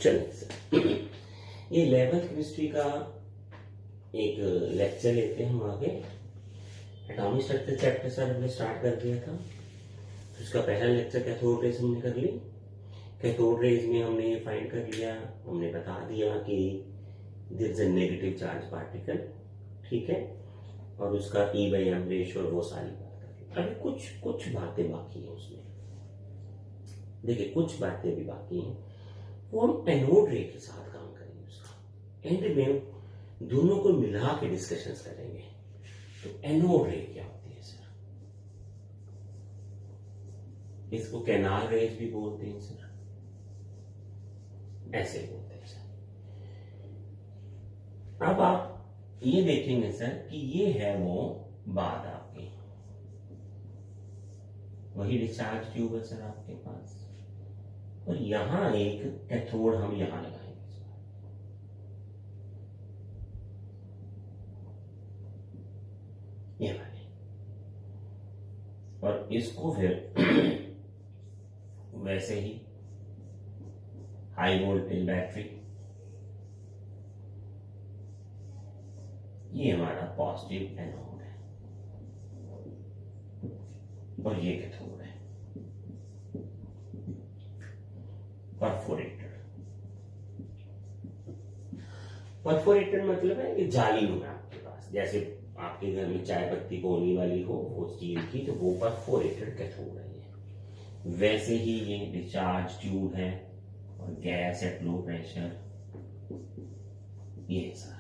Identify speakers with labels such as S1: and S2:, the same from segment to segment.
S1: चलिए सर, ये 11th chemistry का एक लेक्चर लेते हैं हम आगे। एटॉमिक स्ट्रक्चर चैप्टर सर हमने स्टार्ट कर दिया था। तो उसका पहला लेक्चर कैथोड रेज हमने कर ली। कैथोड रेज में हमने ये फाइंड कर लिया, हमने बता दिया कि this is a negative charge particle, ठीक है, और उसका E/m रेशियो और वो सारी बात कर ली। अभी कुछ बातें बाकी हैं उसमें। देखिए कुछ बातें भी बाकी हैं, वो हम एनोड रे के साथ काम करेंगे। उसका एंड में दोनों को मिला के डिस्कशंस करेंगे। तो एनोड रे क्या होती है सर? इसको कैनाल रेज भी बोलते हैं सर, ऐसे बोलते हैं सर। अब आप ये देखेंगे सर कि ये है वो बात आपकी, वही डिस्चार्ज ट्यूब है सर आपके पास, और यहां एक कैथोड हम यहां लगाएंगे, ये वाले, और इसको फिर वैसे ही हाई वोल्टेज बैटरी, ये हमारा पॉजिटिव एनोड है और ये कैथोड है। परफोरेटर मतलब है कि जाली हो आपके पास, जैसे आपके घर में चाय पत्ती कोनी वाली हो वो स्टील की, तो वो परफोरेटर कैथोड है ये। वैसे ही ये डिस्चार्ज ट्यूब है और गैस एट लो प्रेशर, ये सारा।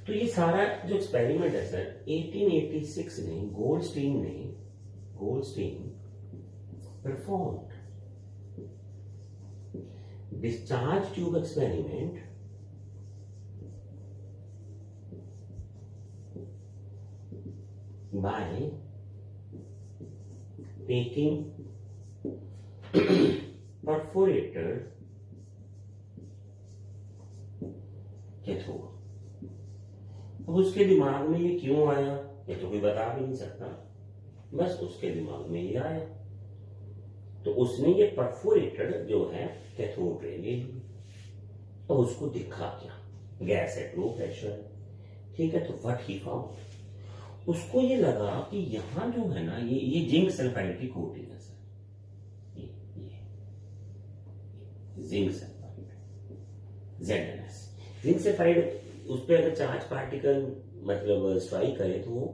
S1: तो ये सारा जो एक्सपेरिमेंट है सर 1886 में Goldstein performed discharge tube experiment by taking perforator cathode. अब उसके दिमाग में ये क्यों आया ये तो कोई बता भी नहीं सकता, बस उसके दिमाग में ये आया। तो उसने ये परफोरेटर जो है कैथोड रे ले ली और उसको दिखा क्या, गैस एट लो प्रेशर, ठीक है। तो व्हाट ही फाउंड, उसको ये लगा कि यहां जो है ना ये जिंक सल्फाइड की कोटिंग है सर, ये zinc sulphide ZnS। Zinc sulphide उस पर अगर चार्ज पार्टिकल मतलब स्ट्राइक करे तो वो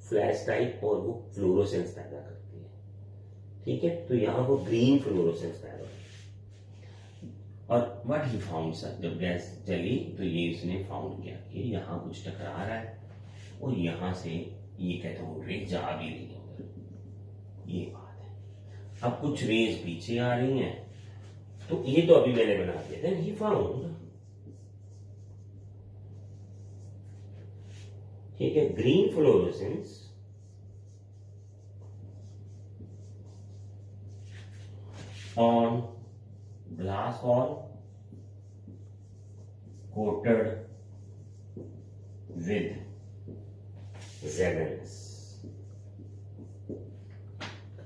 S1: फ्लैश टाइप और वो फ्लोरोसेंस पैदा करती है, ठीक है। तो यहां वो ग्रीन फ्लोरोसेंस पैदा होती है। और व्हाट ही फाउंड सर, जब गैस जली तो ये इसने फाउंड किया कि यहां कुछ टकरा रहा है और यहां से ये कैथोड रे जा भी रही है उधर, ये बात है। अब कुछ रेज पीछे आ रही हैं, तो ये तो अभी मैंने बना दिया। देन ही फाउंड, ठीक है, green fluorescence on glass ball coated with ZnS।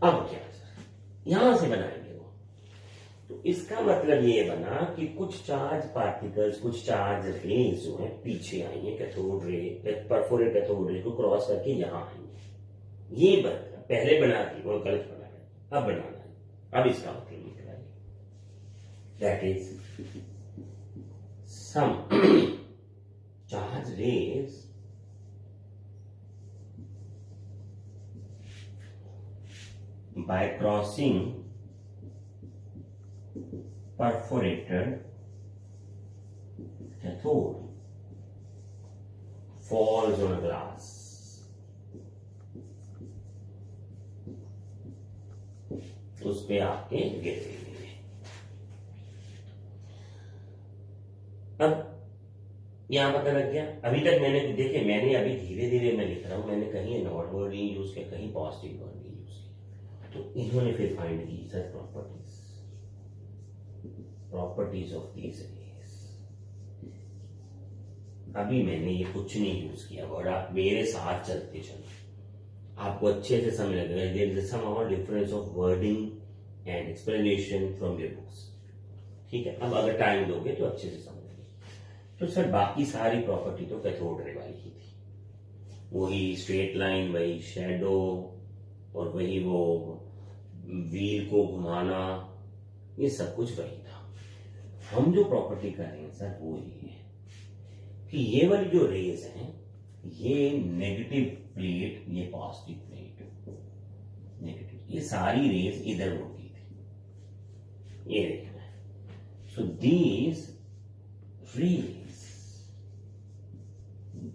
S1: अब क्या सर, यहां से बनाएंगे वो, तो इसका मतलब ये बना कि कुछ चार्ज पार्टिकल्स, कुछ चार्ज रेज जो है पीछे आई है cathode ray, perforate cathode ray को क्रॉस करके यहां आई। ये बना, पहले बना दी वो गलत बनाया, अब बनाना है। अब इसका मतलब निकला, that is some charge rays by crossing perforated cathode falls on a glass, उस पे आपके गिरेंगे। अब यहां पता लग गया। अभी तक मैंने देखे, मैंने अभी धीरे धीरे मैं लिख रहा हूं, मैंने कहीं नॉट वर्ड नहीं यूज किया, कहीं पॉजिटिव वर्ड नहीं यूज किया। तो इन्होंने फिर फाइंड की sir properties of these raise. अभी मैंने ये कुछ नहीं यूज किया वर्ड, आप मेरे साथ चलते चलो, आपको अच्छे से समझ लगेगा। There is some difference of wording and explanation from your books. ठीक है, अब अगर टाइम दोगे तो अच्छे से समझेंगे। तो सर बाकी सारी प्रॉपर्टी तो कैथोड रे वाली ही थी, वही स्ट्रेट लाइन, वही शेडो, और वही वो व्हील को घुमाना, ये सब कुछ वही था। हम जो प्रॉपर्टी कर रहे हैं सर वो ये है कि ये वाली जो रेज हैं, ये नेगेटिव प्लेट, ये पॉजिटिव प्लेट, नेगेटिव, ये सारी रेज इधर होगी थी, ये देखना है। So these raise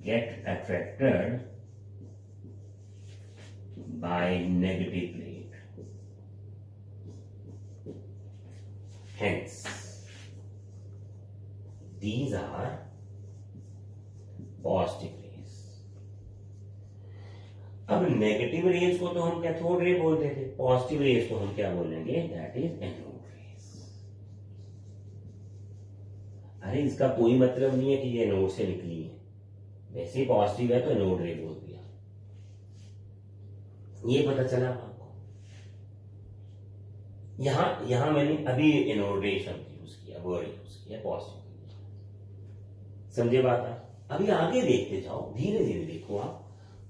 S1: get attracted by negative plate. Hence, these are positive rays. अब नेगेटिव रेज को तो हम कैथोड रे बोलते थे, पॉजिटिव रेज को हम क्या बोलेंगे, दैट इज एनोड रेज। अरे इसका कोई मतलब नहीं है कि ये एनोड से निकली है, वैसे ही पॉजिटिव है तो एनोड रे बोल दिया, ये पता चला आपको। यहां मैंने अभी एनोड रे शब्द यूज किया, वर्ड यूज किया पॉजिटिव, समझे बात। अभी आगे देखते जाओ, धीरे धीरे देखो आप,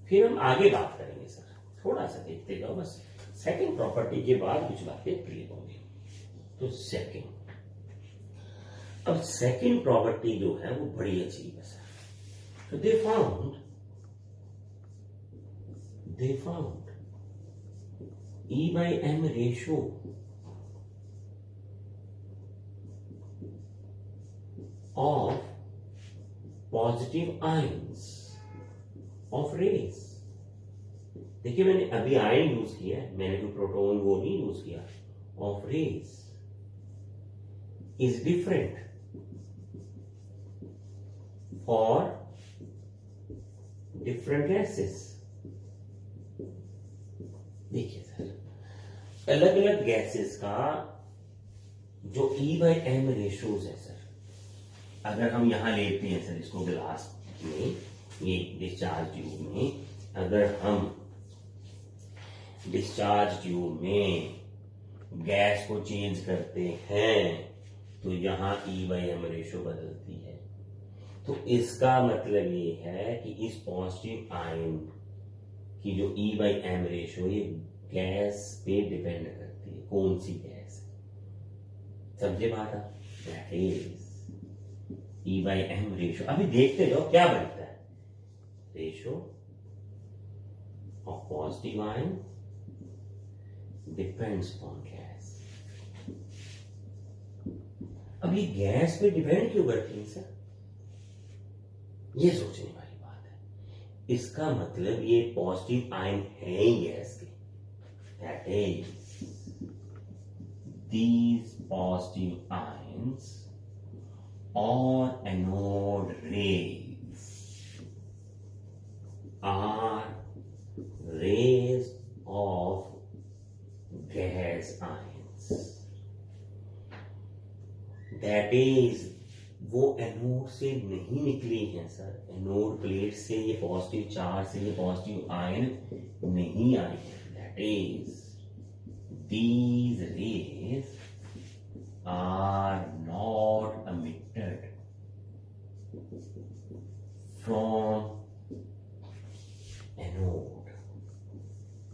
S1: फिर हम आगे बात करेंगे सर, थोड़ा सा देखते जाओ बस। सेकंड प्रॉपर्टी के बाद कुछ बातें क्लियर होंगी। तो सेकंड, अब सेकंड प्रॉपर्टी जो है वो बड़ी अजीब है sir. So they found E by M ratio of positive ions of rays। देखिए मैंने अभी आयन यूज किया है, मैंने कोई प्रोटॉन वो नहीं यूज किया, of rays is different for different gases. देखिए सर, अलग अलग गैसेस का जो E by M रेशियोज है सर, अगर हम यहां लेते हैं सर इसको ग्लास में, ये डिस्चार्ज ट्यूब में, अगर हम डिस्चार्ज ट्यूब में गैस को चेंज करते हैं तो यहां E by M रेशियो बदलती है। तो इसका मतलब ये है कि इस पॉजिटिव आयन की जो E by M रेशियो, ये गैस पे डिपेंड करती है, कौन सी गैस है, समझे बात। That is E by M ratio. अभी देखते जाओ क्या बनता है, ratio of positive ion depends on gas. अब ये गैस पे डिपेंड क्यों करती है सर, ये सोचने वाली बात है। इसका मतलब ये पॉजिटिव आयन है ही गैस के, that is these positive ions और anode rays are rays of gas ions. That is वो एनोड से नहीं निकली है सर, एनोड प्लेट से ये पॉजिटिव चार्ज से ये पॉजिटिव आयन नहीं आए हैं। That is these rays are not emitted from anode.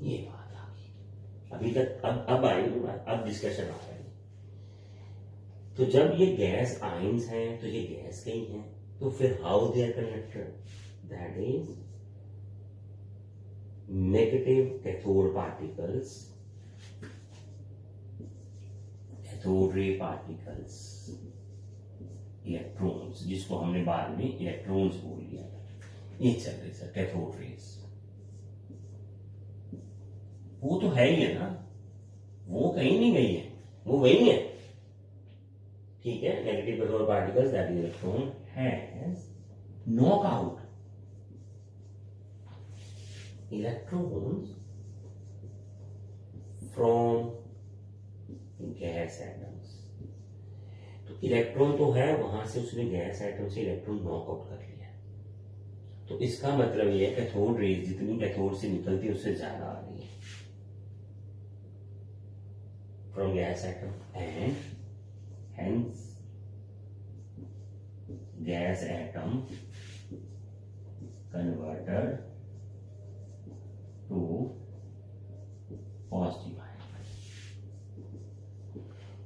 S1: ये बात आ गई अभी तक, अब आएगी बात, अब डिस्कशन आ रहा है। तो जब ये गैस आयंस हैं तो ये गैस के ही हैं, तो फिर how they are connected, that is negative cathode particles, cathode ray particles, electrons, जिसको हमने बाद में इलेक्ट्रॉन्स बोल लिया था, ये चल रही सर कैथोड रेज। वो तो है ही है ना, वो कहीं नहीं गई है, वो वही है, ठीक है। Negative cathode particles that is electron has knock out electrons from gas atoms. तो इलेक्ट्रॉन तो है, वहां से उसने गैस एटम से इलेक्ट्रॉन नॉकआउट कर लिया। तो इसका मतलब यह है कैथोड रेज जितनी कैथोड से निकलती है उससे ज्यादा आ रही है from gas atom, and hence gas atom converter to positive ion,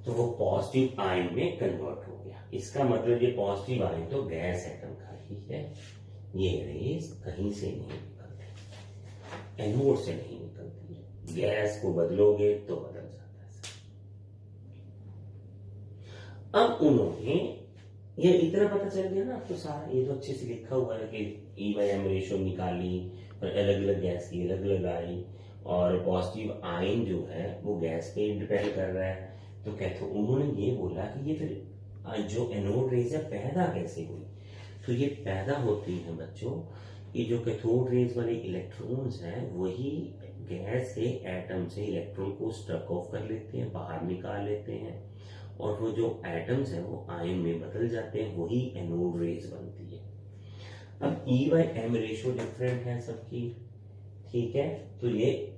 S1: तो वो पॉजिटिव आयन में कन्वर्ट हो गया। इसका मतलब ये पॉजिटिव आयन तो गैस एटम का ही है, ये रेज कहीं से नहीं निकलती, एनोड से नहीं निकलती है। गैस को बदलोगे तो बदल जाता है। अब उन्होंने ये इतना पता चल गया ना, तो सारा ये तो अच्छे से लिखा हुआ है कि E/M रेशियो निकाली और अलग अलग गैस की अलग अलग आई, और पॉजिटिव आयन जो है वो गैस पे डिपेंड कर रहा है। तो कहते उन्होंने ये बोला कि ये फिर जो एनोड रेज है पैदा कैसे हुई। तो ये पैदा होती है बच्चों, ये जो कैथोड रेज वाले इलेक्ट्रॉन्स हैं वही गैस के एटम से इलेक्ट्रॉन को स्ट्रक ऑफ कर लेते हैं, बाहर निकाल लेते हैं, और वो जो एटम्स हैं वो आयन में बदल जाते हैं, वही एनोड रेज बनती है। अब E/M रेशियो डिफरेंट है सबकी, ठीक है, तो ये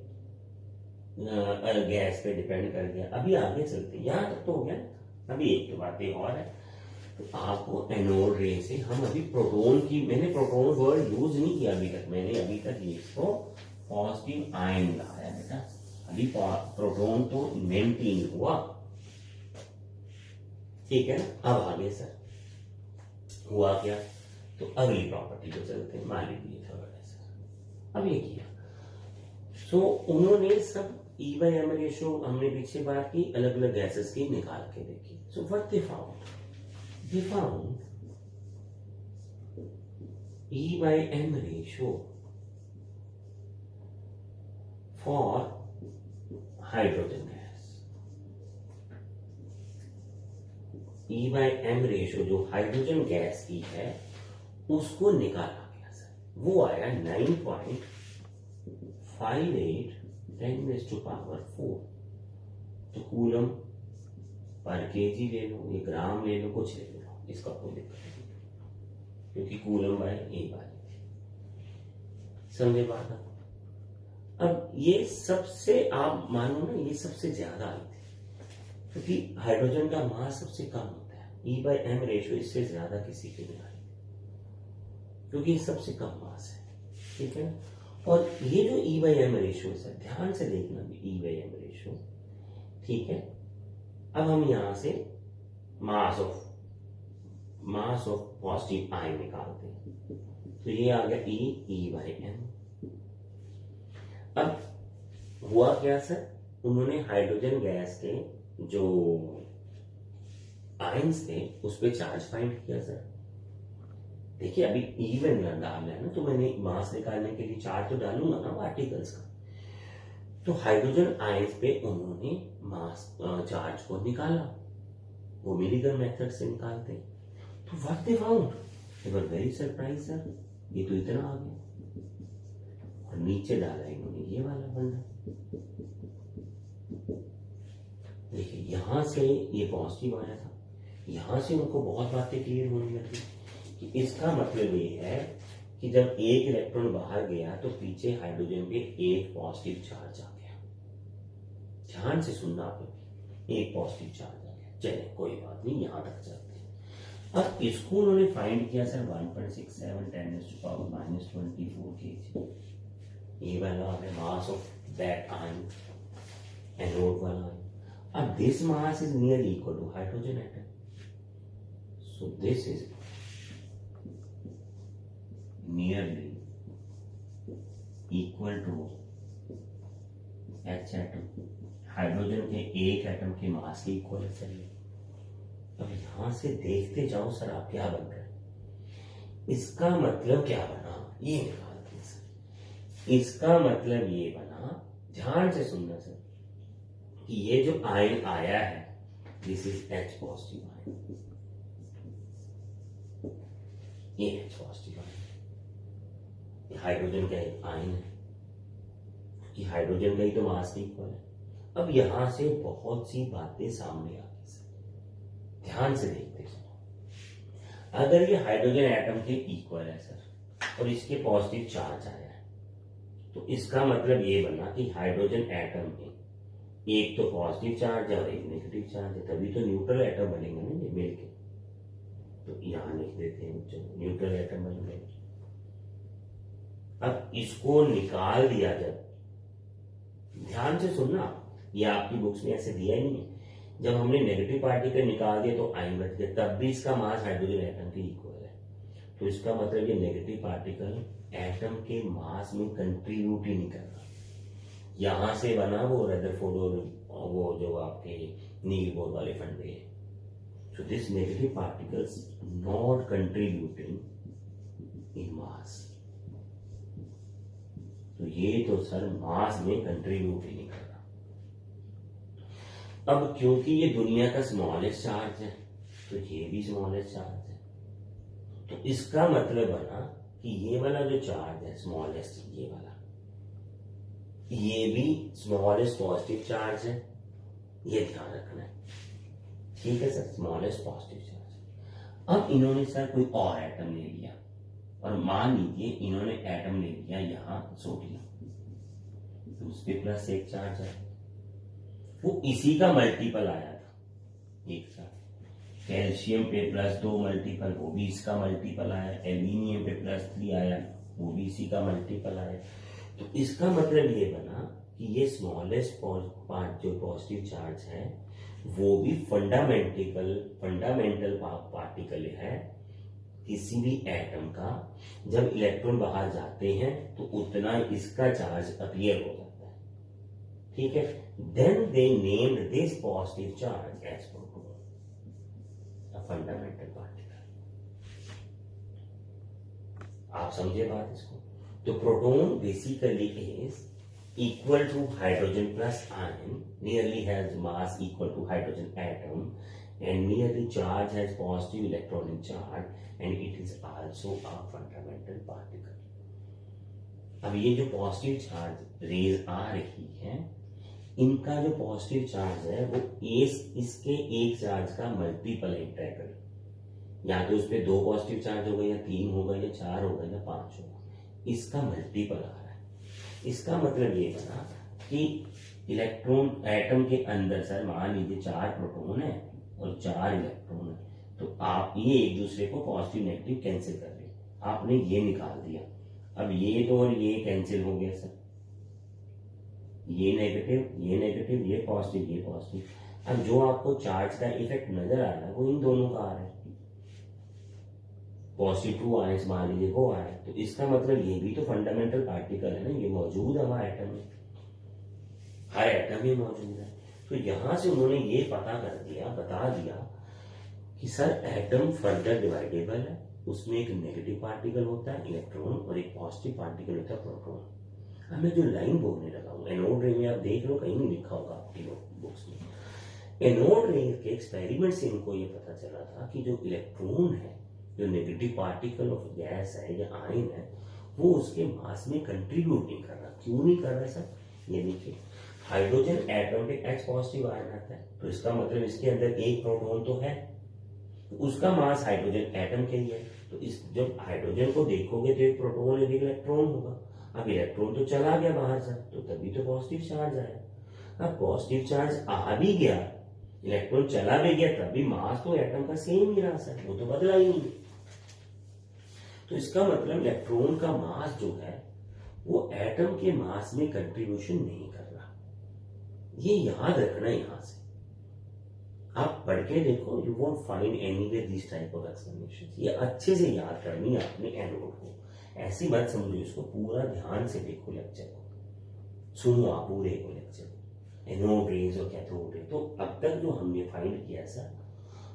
S1: गैस पे डिपेंड कर गया। अभी आगे चलते हैं, यहां तक तो हो गया, अभी एक तो बातें और है। तो आपको एनोड रे से हम अभी प्रोटॉन की, मैंने प्रोटॉन वर्ड यूज नहीं किया अभी तक, मैंने अभी तक इसको पॉजिटिव आयन लगाया बेटा। अभी प्रोटॉन तो मेंटेन हुआ, ठीक है ना। अब आगे सर हुआ क्या, तो अगली प्रॉपर्टी को चलते हैं। मान लीजिए थर्ड है सर, अब ये किया, सो उन्होंने सब E/M रेशियो हमने पीछे बात की, अलग अलग गैसेस की निकाल के देखी। So what they found E/M ratio for hydrogen gas. E/M ratio जो हाइड्रोजन गैस की है उसको निकाला गया सर, वो आया 9.58 10⁻⁴। तो कूलम पर केजी ले लो, ये ग्राम ले लो, कुछ ले लो, इसका कोई दिक्कत नहीं, क्योंकि कूलम बाय ए बाय, समझे बात। अब ये सबसे आप मानो ना, ये सबसे ज्यादा आई थी, क्योंकि हाइड्रोजन का मास सबसे कम होता है। E/M रेशियो इससे ज्यादा किसी के नहीं आई, क्योंकि ये सबसे कम मास है, ठीक है। और ये जो E/M रेशियो है, ध्यान से देखना भी E/M रेशियो, ठीक है। अब हम यहां से मास ऑफ पॉजिटिव आयन निकालते हैं, तो ये आ गया E/M। अब हुआ क्या सर, उन्होंने हाइड्रोजन गैस के जो आयन्स थे उस पर चार्ज फाइंड किया सर। देखिए अभी इवन डालना है ना, तो मैंने मास निकालने के लिए चार्ज तो डालूंगा ना पार्टिकल्स का। तो हाइड्रोजन आयंस पे उन्होंने मास चार्ज को निकाला, वो मिलीगन मेथड से निकालते। तो what they found, they were very surprise sir, ये तो इतना आ गया। और नीचे डाला इन्होंने ये वाला बंडल। देखिए यहां से ये पॉजिटिव आया था, यहां से उनको बहुत बातें क्लियर होने लगी कि इसका मतलब ये है कि जब एक इलेक्ट्रॉन बाहर गया तो पीछे हाइड्रोजन पे एक पॉजिटिव चार्ज आ गया। ध्यान से सुनना आप, एक पॉजिटिव चार्ज आ गया। चले कोई बात नहीं, यहां तक चलते हैं। अब इसको उन्होंने फाइंड किया सर 1.67 10⁻⁻24 kg। ये वाला है mass of that ion, anode वाला। अब this mass is near equal to hydrogen atom, so this is nearly equal to H atom. Hydrogen के एक एटम के मास के इक्वल है सर। अब यहां से देखते जाओ सर आप क्या बन रहा है, इसका मतलब क्या बना, ये निकालते हैं सर। इसका मतलब ये बना, ध्यान से सुनना सर, कि ये जो आयन आया है this is H positive ion, ये H पॉजिटिव आयन हाइड्रोजन का एक आयन है, कि हाइड्रोजन का ही तो मास के इक्वल है। अब यहां से बहुत सी बातें सामने आ गई सर, ध्यान से देखते हैं। अगर ये हाइड्रोजन एटम के इक्वल है सर और इसके पॉजिटिव चार्ज आया है, तो इसका मतलब ये बना कि हाइड्रोजन एटम में एक तो पॉजिटिव चार्ज है और एक नेगेटिव चार्ज है, तभी तो न्यूट्रल एटम बनेंगे ना ये मिलके। तो यहां लिख देते हैं बच्चों, न्यूट्रल एटम बन गए। अब इसको निकाल दिया, जब ध्यान से सुनना, ये आपकी बुक्स में ऐसे दिया ही नहीं है, जब हमने नेगेटिव पार्टिकल निकाल दिया तो आयन बच गया, तब भी इसका मास हाइड्रोजन एटम के इक्वल है। तो इसका मतलब ये नेगेटिव पार्टिकल एटम के मास में कंट्रीब्यूट ही नहीं कर रहा। यहां से बना वो रदरफोर्ड और वो जो आपके नील बोर वाले फंडे। So this negative particles not contributing in mass. तो ये तो सर मास में कंट्रीब्यूट ही नहीं कर रहा। अब क्योंकि ये दुनिया का स्मॉलेस्ट चार्ज है, तो ये भी स्मॉलेस्ट चार्ज है, तो इसका मतलब बना कि ये वाला जो चार्ज है स्मॉलेस्ट, ये वाला, ये भी स्मॉलेस्ट पॉजिटिव चार्ज है, ये ध्यान रखना है। ठीक है सर, स्मॉलेस्ट पॉजिटिव चार्ज। अब इन्होंने सर कोई और एटम ले लिया, और मान लीजिए इन्होंने एटम ले लिया यहां सोडियम, तो उस पर प्लस एक चार्ज है, वो इसी का मल्टीपल आया था एक साथ। कैल्शियम पे +2 मल्टीपल, वो भी इसका मल्टीपल आया। एल्यूमिनियम पे +3 आया, वो भी इसी का मल्टीपल आया। तो इसका मतलब ये बना कि ये स्मॉलेस्ट पार्ट जो पॉजिटिव चार्ज है वो भी फंडामेंटल पार्टिकल है किसी भी एटम का। जब इलेक्ट्रॉन बाहर जाते हैं तो उतना इसका चार्ज अपीयर हो जाता है। ठीक है, then they named this positive charge as proton, a fundamental particle. आप समझे बात इसको? तो proton basically is equal to hydrogen plus ion, nearly has mass equal to hydrogen atom, and nearly charge has positive electronic charge, and it is also a fundamental particle. अब ये जो positive charge raise आ रही है, इनका जो positive charge है वो इसके एक चार्ज का मल्टीपल इंटरेक्ट करे। या तो उस पर 2 पॉजिटिव चार्ज हो गए, या 3 हो गए, या 4 हो गए, या 5 हो गए, इसका मल्टीपल आ रहा है। इसका मतलब ये बना कि इलेक्ट्रॉन एटम के अंदर सर मान लीजिए 4 प्रोटॉन है और 4 इलेक्ट्रॉन है, तो आप ये एक दूसरे को पॉजिटिव नेगेटिव कैंसिल कर ले, आपने ये निकाल दिया। अब ये तो और ये कैंसिल हो गया सर, ये नेगेटिव, ये पॉजिटिव। अब जो आपको चार्ज का इफेक्ट नजर आ रहा है वो इन दोनों का आ रहा है। पॉजिटिव 2 आयंस मान लीजिए वो आ रहा है, तो इसका मतलब ये भी तो फंडामेंटल पार्टिकल है ना, ये मौजूद है हमारे एटम में, हर एटम में मौजूद है। तो यहां से उन्होंने ये पता कर दिया, बता दिया कि सर एटम फर्दर डिवाइडेबल है, उसमें एक नेगेटिव पार्टिकल होता है इलेक्ट्रॉन और एक पॉजिटिव पार्टिकल होता है प्रोटॉन। अब मैं जो लाइन बोलने लगा हूं एनोड रे में, आप देख लो कहीं नहीं लिखा होगा आपकी बुक्स में। एनोड रे के एक्सपेरिमेंट से इनको ये पता चला था कि जो इलेक्ट्रॉन है, जो नेगेटिव पार्टिकल ऑफ गैस है या आयन है, वो उसके मास में कंट्रीब्यूट नहीं कर रहा। क्यों नहीं कर रहा सर? ये देखिए, हाइड्रोजन एटम पे H पॉजिटिव आयन आता है, तो इसका मतलब इसके अंदर एक प्रोटॉन तो है, तो उसका मास हाइड्रोजन एटम के ही है। तो इस जब हाइड्रोजन को देखोगे तो एक प्रोटॉन एक इलेक्ट्रॉन होगा। अब इलेक्ट्रॉन तो चला गया बाहर से, तो तभी तो पॉजिटिव चार्ज आया। अब पॉजिटिव चार्ज आ भी गया, इलेक्ट्रॉन चला भी गया, तभी मास तो एटम का सेम ही रहा सर, वो तो बदला ही नहीं। तो इसका मतलब इलेक्ट्रॉन का मास जो है वो एटम के मास में कंट्रीब्यूशन नहीं कर रहा। ये याद रखना है। यहां से आप पढ़ के देखो, you won't find anywhere this type of explanation. ये अच्छे से याद करनी है आपने एनोड को, ऐसी बात समझो इसको, पूरा ध्यान से देखो लेक्चर को, सुनो आप पूरे को लेक्चर को, एनोड रेज और कैथोड रेज। तो अब तक जो हमने फाइंड किया सर,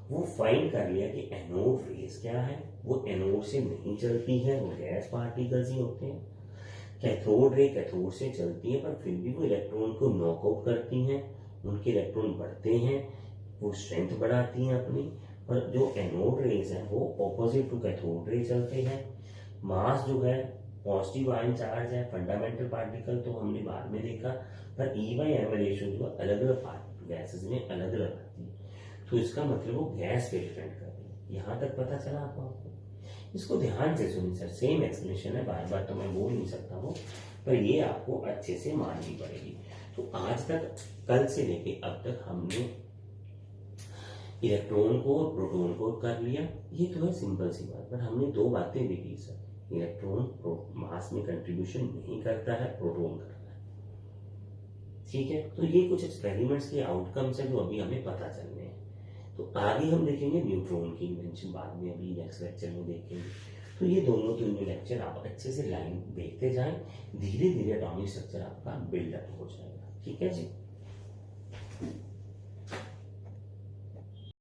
S1: वो फाइंड कर लिया कि एनोड रेज क्या है, वो एनोड से नहीं चलती है, वो गैस पार्टिकल्स ही होते हैं। कैथोड रे कैथोड से चलती है, पर फिर भी वो इलेक्ट्रॉन को नॉकआउट करती हैं, उनके इलेक्ट्रॉन बढ़ते हैं, वो स्ट्रेंथ बढ़ाती हैं अपनी। पर जो एनोड रेज है वो ऑपोजिट टू कैथोड रे चलते हैं। मास जो है पॉजिटिव आयन चार्ज है, फंडामेंटल पार्टिकल तो हमने बाद में देखा, पर E/m रेशियो जो अलग अलग गैसेस में अलग अलग आती है। तो इसका मतलब वो गैस पे डिपेंड कर रही है। यहां तक पता चला आपको? इसको ध्यान से सुनिए सर, सेम एक्सप्लेनेशन है, बार बार तो मैं बोल नहीं सकता वो, पर ये आपको अच्छे से माननी पड़ेगी। तो आज तक, कल से लेके अब तक हमने इलेक्ट्रॉन को और प्रोटॉन को कर लिया, ये तो है सिंपल सी बात। पर हमने दो बातें भी की सर, इलेक्ट्रॉन मास में कंट्रीब्यूशन नहीं करता है, प्रोटॉन करता है। ठीक है, तो ये कुछ एक्सपेरिमेंट्स के आउटकम्स है जो अभी हमें पता चलने हैं। तो आगे हम देखेंगे न्यूट्रॉन की इन्वेंशन, बाद में अभी नेक्स्ट लेक्चर में देखेंगे। तो ये दोनों तीनों लेक्चर आप अच्छे से लाइन देखते जाएं, धीरे धीरे एटॉमिक स्ट्रक्चर आपका बिल्डअप हो जाएगा। ठीक है जी।